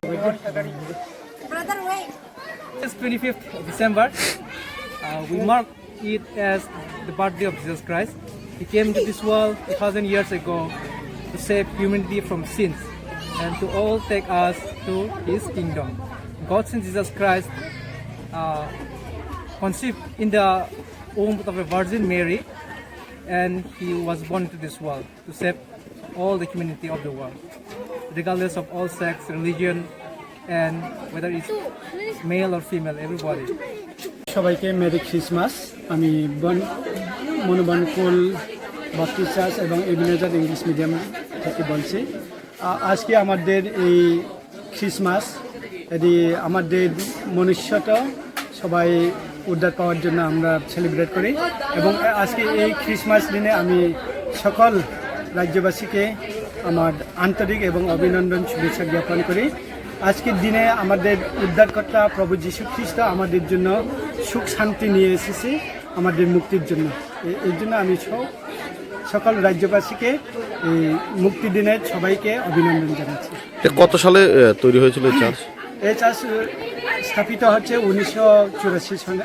Brother, wait. It's 25th December. We mark it as the birthday of Jesus Christ. He came to this world 2,000 years ago to save humanity from sins and to all take us to His kingdom. God sent Jesus Christ conceived in the womb of a Virgin Mary, and He was born into this world to save all the humanity of the world, regardless of all sex, religion, and whether it's male or female, everybody. সবাইকে merry Christmas. আমি মনোবনকুল Baptist church এবং এবিনেজার English medium থেকে বলছি। আজকে আমাদের এই Christmas এটি আমাদের মনুষ্যটা সবাই উদ্ধার পাওয়ার জন্য আমরা সেলিব্রেট করি এবং আজকে এই ক্রিসমাস দিনে আমি সকল রাজ্যবাসীকে আমার আন্তরিক এবং অভিনন্দন শুভেচ্ছা জ্ঞাপন করি। আজকের দিনে আমাদের উদ্ধারকর্তা প্রভু যীশু খ্রিস্ট আমাদের জন্য সুখ শান্তি নিয়ে এসেছে আমাদের মুক্তির জন্য। এই জন্য আমি সকল রাজ্যবাসীকে এই মুক্তি দিনের সবাইকে অভিনন্দন জানাচ্ছি। কত সালে তৈরি হয়েছিল চার্চ? এই চার্চ স্থাপিত হচ্ছে 1984 সালে।